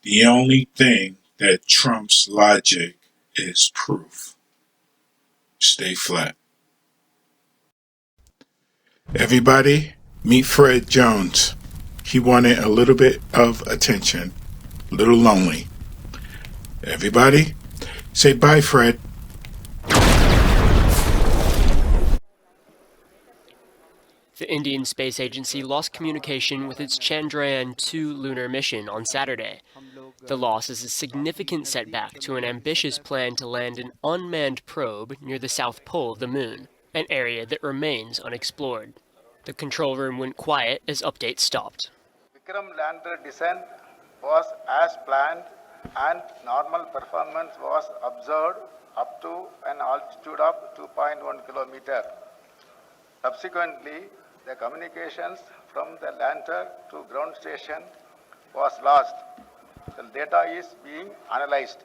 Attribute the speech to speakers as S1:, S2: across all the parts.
S1: The only thing that trumps logic is proof. Stay flat. Everybody, meet Fred Jones. He wanted a little bit of attention, a little lonely. Everybody, say bye, Fred.
S2: The Indian Space Agency lost communication with its Chandrayaan-2 lunar mission on Saturday. The loss is a significant setback to an ambitious plan to land an unmanned probe near the south pole of the moon, an area that remains unexplored. The control room went quiet as updates stopped.
S3: Vikram lander descent was as planned and normal performance was observed up to an altitude of 2.1 kilometer. Subsequently, the communications from the lander to ground station was lost. The data is being analyzed.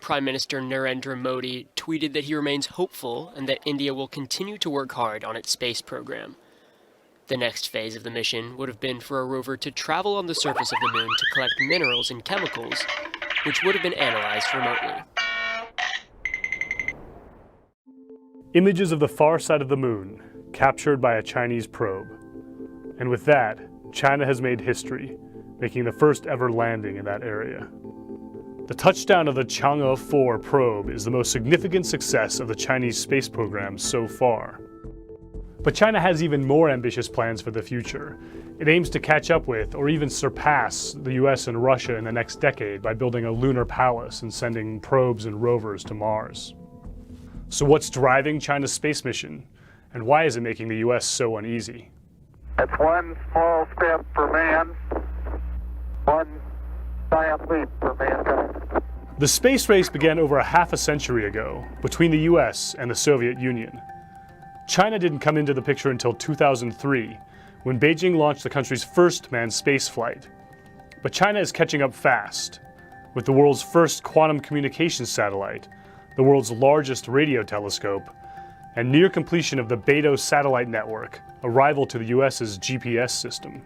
S2: Prime Minister Narendra Modi tweeted that he remains hopeful and that India will continue to work hard on its space program. The next phase of the mission would have been for a rover to travel on the surface of the moon to collect minerals and chemicals, which would have been analyzed remotely.
S4: Images of the far side of the moon, captured by a Chinese probe. And with that, China has made history, making the first ever landing in that area. The touchdown of the Chang'e 4 probe is the most significant success of the Chinese space program so far. But China has even more ambitious plans for the future. It aims to catch up with, or even surpass, the US and Russia in the next decade by building a lunar palace and sending probes and rovers to Mars. So what's driving China's space mission? And why is it making the US so uneasy?
S5: It's one small step for man, one giant leap for mankind.
S4: The space race began over a half a century ago between the US and the Soviet Union. China didn't come into the picture until 2003, when Beijing launched the country's first manned space flight. But China is catching up fast, with the world's first quantum communications satellite, the world's largest radio telescope, and near completion of the Beidou satellite network, a rival to the US's GPS system.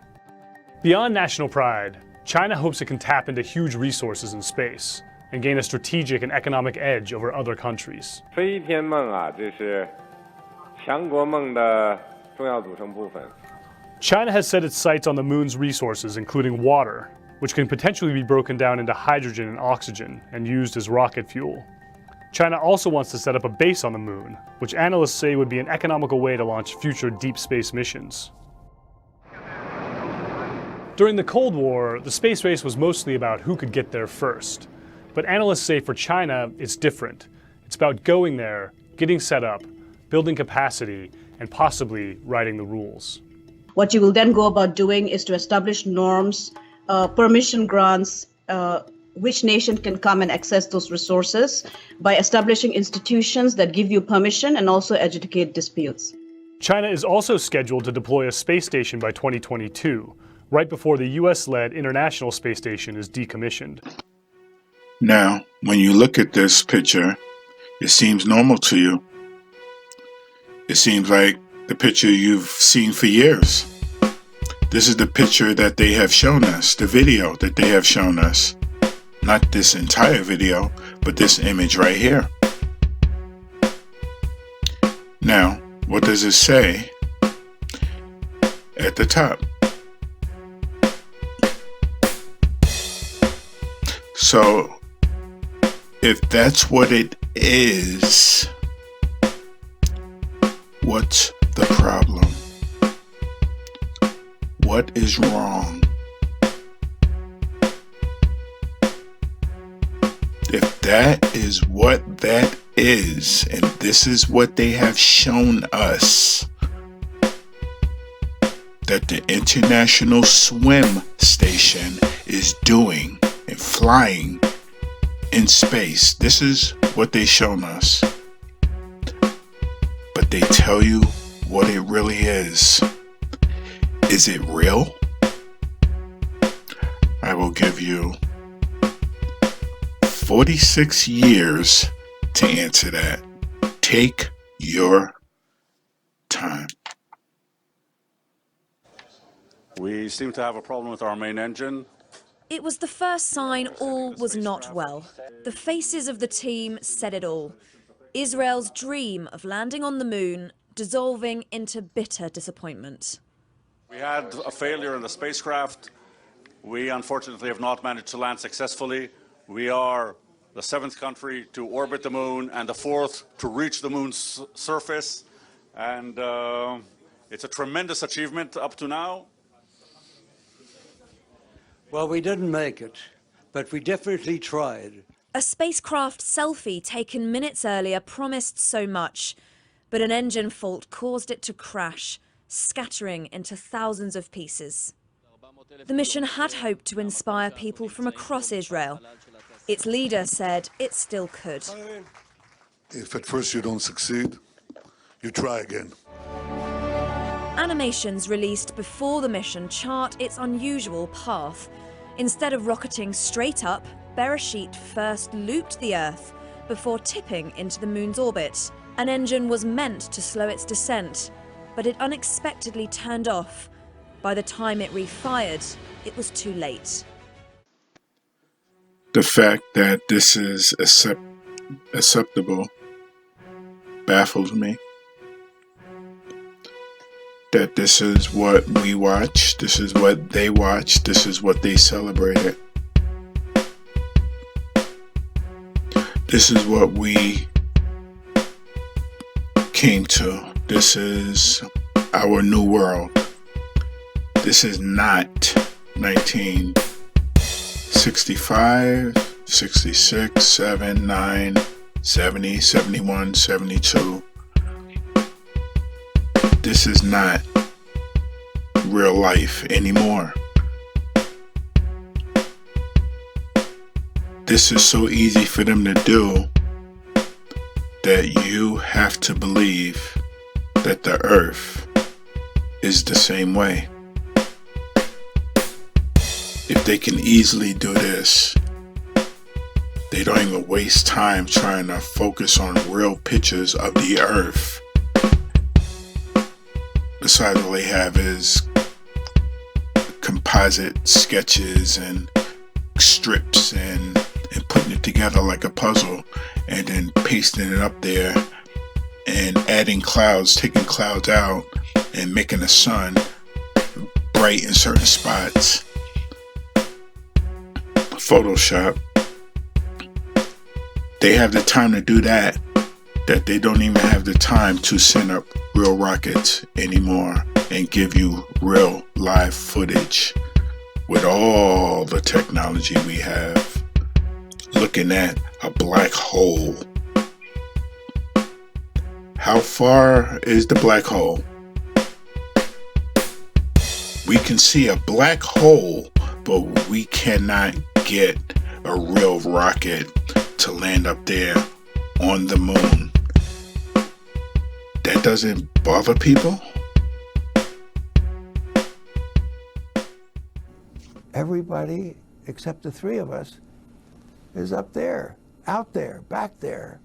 S4: Beyond national pride, China hopes it can tap into huge resources in space and gain a strategic and economic edge over other countries.
S6: 飞一天梦啊，这是强国梦的重要组成部分。
S4: China has set its sights on the moon's resources, including water, which can potentially be broken down into hydrogen and oxygen and used as rocket fuel. China also wants to set up a base on the moon, which analysts say would be an economical way to launch future deep space missions. During the Cold War, the space race was mostly about who could get there first. But analysts say for China, it's different. It's about going there, getting set up, building capacity, and possibly writing the rules.
S7: What you will then go about doing is to establish norms, permission grants, which nation can come and access those resources by establishing institutions that give you permission and also adjudicate disputes.
S4: China is also scheduled to deploy a space station by 2022, right before the US-led International Space Station is decommissioned.
S1: Now, when you look at this picture, it seems normal to you. It seems like the picture you've seen for years. This is the picture that they have shown us, the video that they have shown us. Not this entire video, but this image right here. Now, what does it say at the top? So, if that's what it is, what's the problem? What is wrong? If that is what that is, and this is what they have shown us, that the International Swim Station is doing and flying in space, this is what they've shown us. But they tell you what it really is. Is it real? I will give you 46 years to answer that. Take your time.
S8: We seem to have a problem with our main engine.
S9: It was the first sign all was not well. The faces of the team said it all. Israel's dream of landing on the moon dissolving into bitter disappointment.
S8: We had a failure in the spacecraft. We unfortunately have not managed to land successfully. We are the 7th country to orbit the moon and the 4th to reach the moon's surface. And it's a tremendous achievement up to now.
S10: Well, we didn't make it, but we definitely tried.
S9: A spacecraft selfie taken minutes earlier promised so much, but an engine fault caused it to crash, scattering into thousands of pieces. The mission had hoped to inspire people from across Israel. Its leader said it still could.
S11: If at first you don't succeed, you try again.
S9: Animations released before the mission chart its unusual path. Instead of rocketing straight up, Bereshit first looped the Earth before tipping into the moon's orbit. An engine was meant to slow its descent, but it unexpectedly turned off. By the time it refired, it was too late.
S1: The fact that this is acceptable baffles me. That this is what we watch, this is what they watch, this is what they celebrated. This is what we came to. This is our new world. This is not 1965, 66, 7, 9, 70, 71, 72. This is not real life anymore. This is so easy for them to do that you have to believe that the earth is the same way. If they can easily do this, they don't even waste time trying to focus on real pictures of the earth. Besides, all they have is composite sketches and strips and putting it together like a puzzle and then pasting it up there and adding clouds, taking clouds out and making the sun bright in certain spots. Photoshop. They have the time to do that they don't even have the time to send up real rockets anymore and give you real live footage with all the technology we have. Looking at a black hole. How far is the black hole? We can see a black hole, but we cannot get a real rocket to land up there on the moon. That doesn't bother people?
S10: Everybody except the three of us is up there, out there, back there,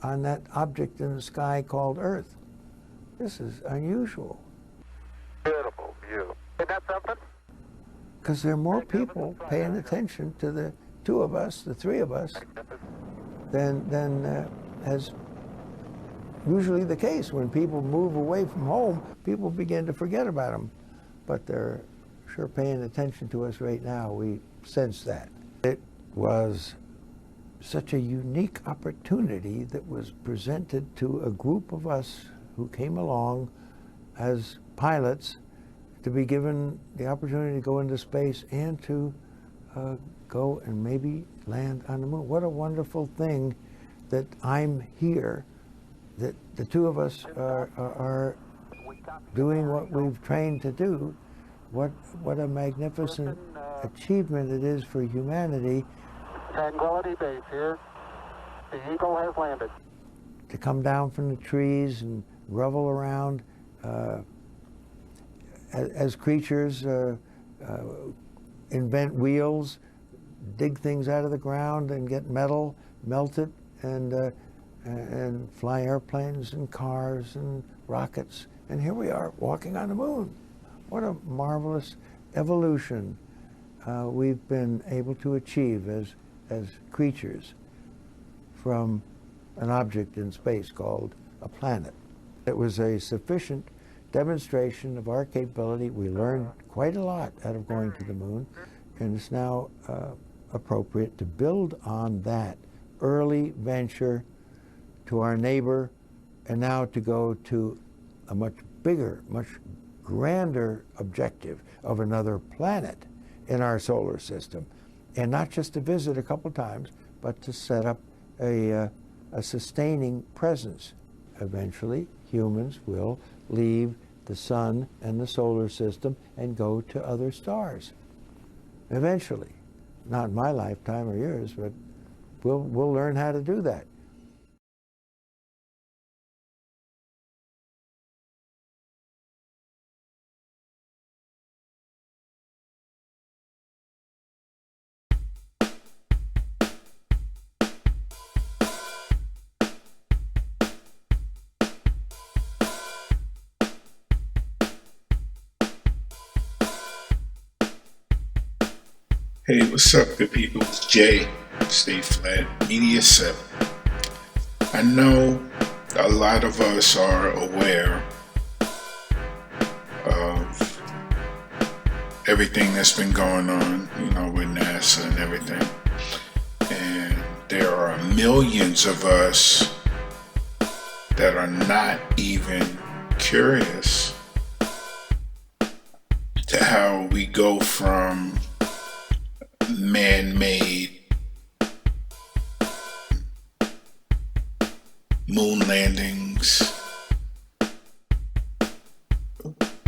S10: on that object in the sky called Earth. This is unusual.
S5: Beautiful view. Isn't that something?
S10: Because there are more people paying attention to the two of us, the three of us, than as usually the case. When people move away from home, people begin to forget about them. But they're sure paying attention to us right now. We sense that. It was such a unique opportunity that was presented to a group of us who came along as pilots to be given the opportunity to go into space and to go and maybe land on the moon. What a wonderful thing that I'm here, that the two of us are doing what we've trained to do. What a magnificent achievement it is for humanity.
S5: Tranquility Base here. The Eagle has landed.
S10: To come down from the trees and revel around as creatures, invent wheels, dig things out of the ground and get metal, melt it, and fly airplanes and cars and rockets. And here we are walking on the moon. What a marvelous evolution we've been able to achieve as creatures from an object in space called a planet. It was a sufficient demonstration of our capability. We learned quite a lot out of going to the moon, and it's now appropriate to build on that early venture to our neighbor, and now to go to a much bigger, much grander objective of another planet in our solar system. And not just to visit a couple times, but to set up a sustaining presence. Eventually, humans will leave the sun and the solar system and go to other stars. Eventually. Not in my lifetime or yours, but we'll learn how to do that.
S1: Hey, what's up, good people? It's Jay, Stay Flat Media 7. I know a lot of us are aware of everything that's been going on, with NASA and everything. And there are millions of us that are not even curious to how we go from man-made moon landings,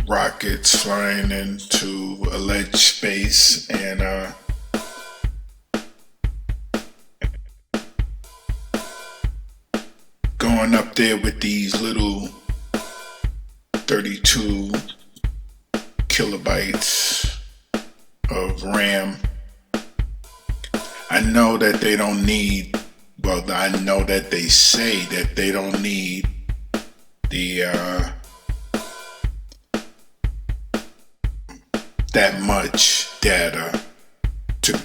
S1: rockets flying into alleged space, and going up there with these little 32 kilobytes of RAM. I know that they don't need, I know that they say that they don't need the that much data to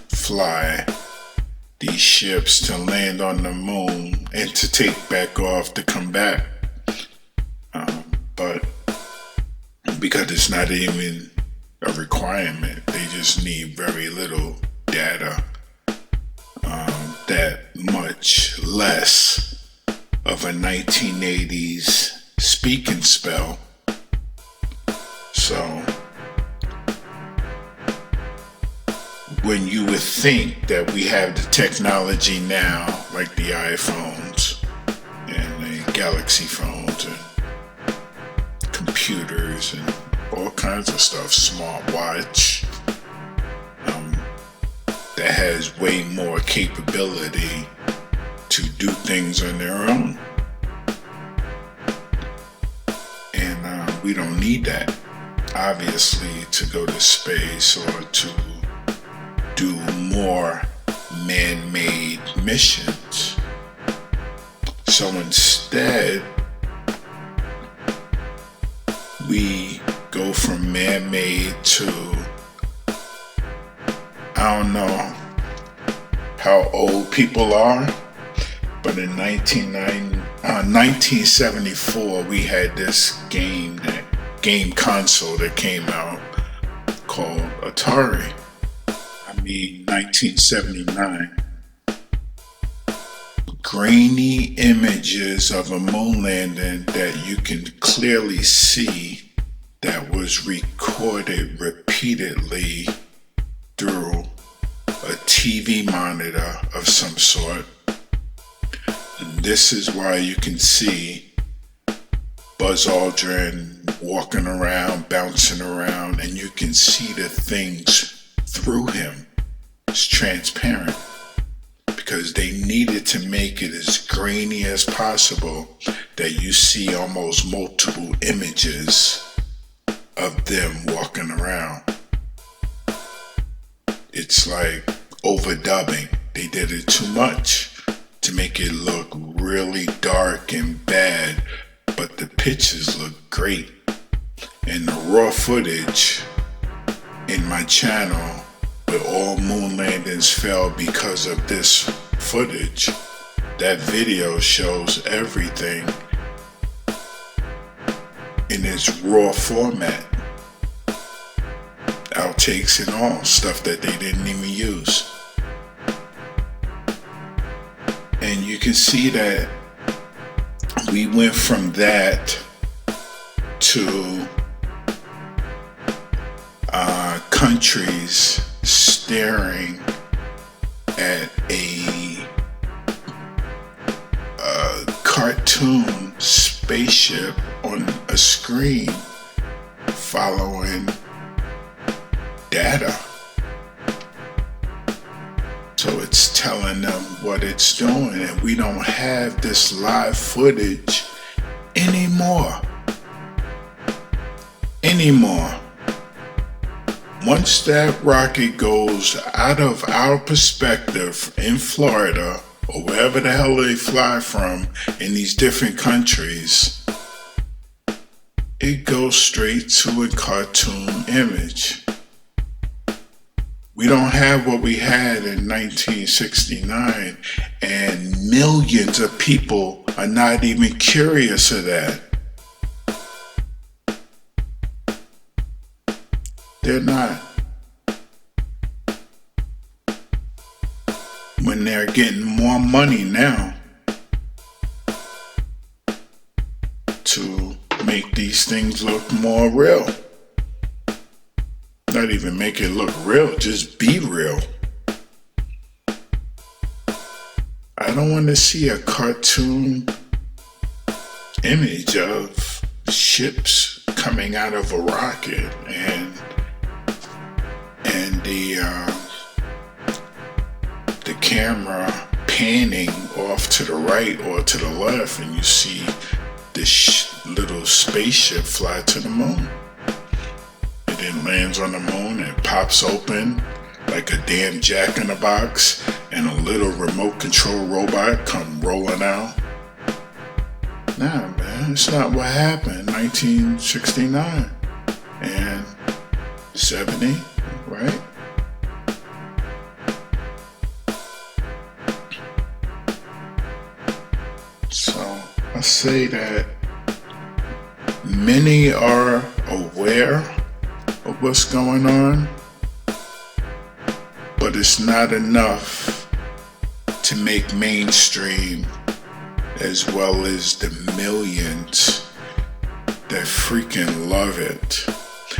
S1: fly these ships to land on the moon and to take back off to come back. But because it's not even a requirement, they just need very little data, that much less of a 1980s speak and spell. So when you would think that we have the technology now, like the iPhones and the Galaxy phones and computers and all kinds of stuff, smartwatch, that has way more capability to do things on their own. And we don't need that, obviously, to go to space or to do more man-made missions. So instead, we go from man-made to, I don't know how old people are, but in 1974, we had this game console that came out called Atari. 1979. Grainy images of a moon landing that you can clearly see that was recorded repeatedly through a TV monitor of some sort. And this is why you can see Buzz Aldrin walking around, bouncing around, and you can see the things through him. It's transparent because they needed to make it as grainy as possible that you see almost multiple images of them walking around. It's like overdubbing. They did it too much to make it look really dark and bad, but the pictures look great. And the raw footage in my channel where all moon landings fell because of this footage, that video shows everything in its raw format. Outtakes and all, stuff that they didn't even use. And you can see that we went from that to countries staring at a cartoon spaceship on a screen following data. So it's telling them what it's doing, and we don't have this live footage anymore. Once that rocket goes out of our perspective in Florida, or wherever the hell they fly from in these different countries, it goes straight to a cartoon image. We don't have what we had in 1969, and millions of people are not even curious of that. They're not. When they're getting more money now to make these things look more real. Not even make it look real, just be real. I don't want to see a cartoon image of ships coming out of a rocket and the camera panning off to the right or to the left, and you see this little spaceship fly to the moon. It then lands on the moon and pops open like a damn jack-in-the-box, and a little remote control robot come rolling out. Nah, man, it's not what happened in 1969 and 70, right? So I say that many are aware of what's going on, but it's not enough to make mainstream, as well as the millions that freaking love it.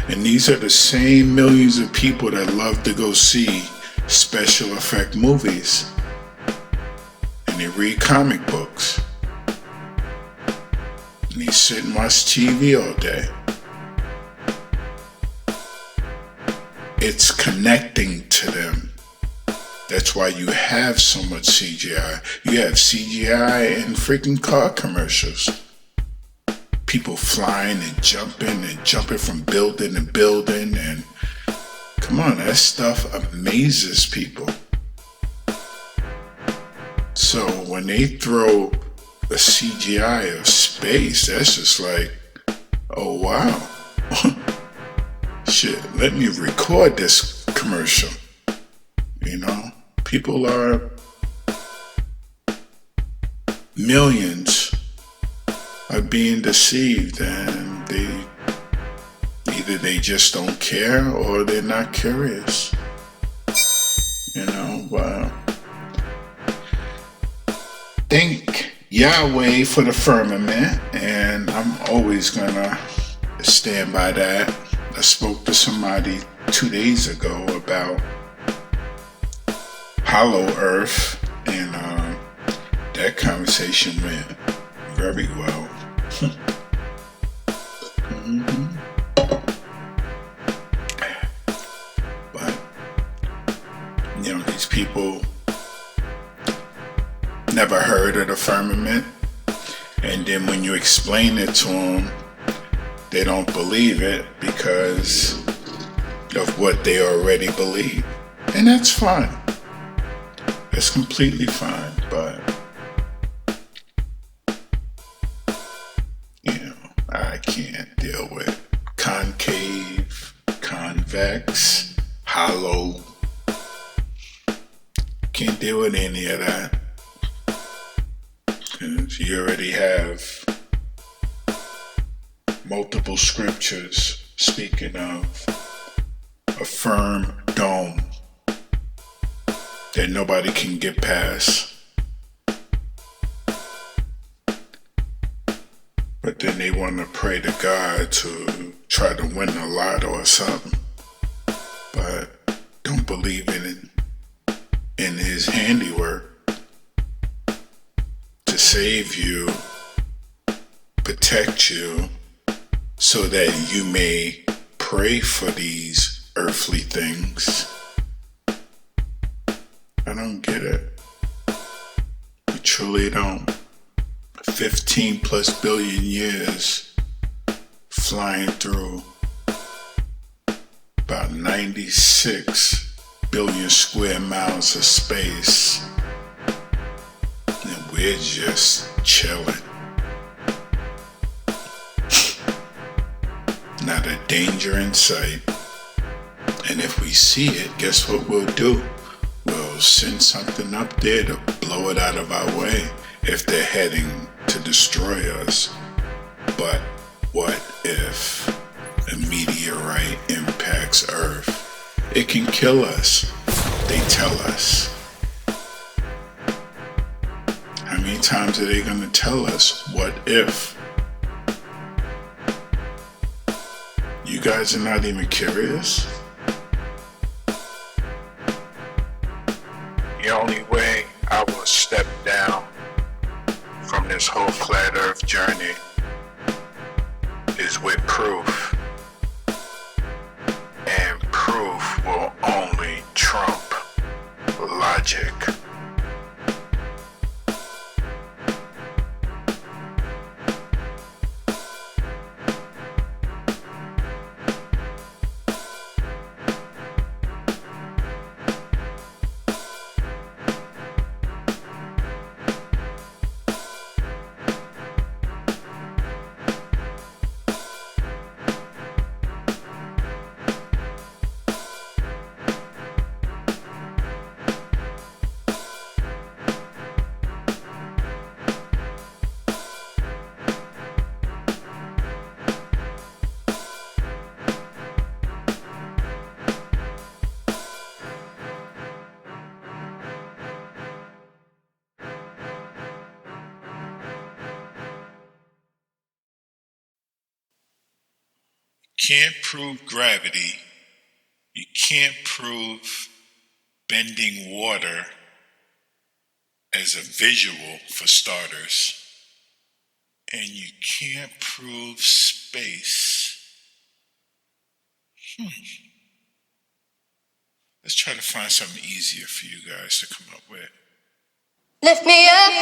S1: And these are the same millions of people that love to go see special effect movies, and they read comic books, and they sit and watch TV all day. It's connecting to them. That's why you have so much CGI. You have CGI in freaking car commercials. People flying and jumping from building to building, and come on, that stuff amazes people. So when they throw a CGI of space, that's just like, oh wow. Shit, let me record this commercial. You know, people are, millions are being deceived, and either they just don't care or they're not curious. You know, but thank Yahweh for the firmament, and I'm always gonna stand by that. I spoke to somebody 2 days ago about Hollow Earth, and that conversation went very well. But, you know, these people never heard of the firmament, and then when you explain it to them, they don't believe it because of what they already believe. And that's fine. That's completely fine, but you know, I can't deal with hollow. Can't deal with any of that. 'Cause you already have multiple scriptures speaking of a firm dome that nobody can get past. But then they want to pray to God to try to win the lotto or something. But don't believe in his handiwork to save you, protect you, so that you may pray for these earthly things. I don't get it. I truly don't. 15 plus billion years flying through about 96 billion square miles of space, and we're just chilling. Not a danger in sight. And if we see it, guess what we'll do? We'll send something up there to blow it out of our way if they're heading to destroy us. But what if a meteorite impacts Earth? It can kill us, they tell us. How many times are they gonna tell us, what if? You guys are not even curious? The only way I will step down from this whole flat earth journey is with proof. And proof will only trump logic. Can't prove gravity. You can't prove bending water as a visual, for starters. And you can't prove space. Let's try to find something easier for you guys to come up with.
S12: Lift me up.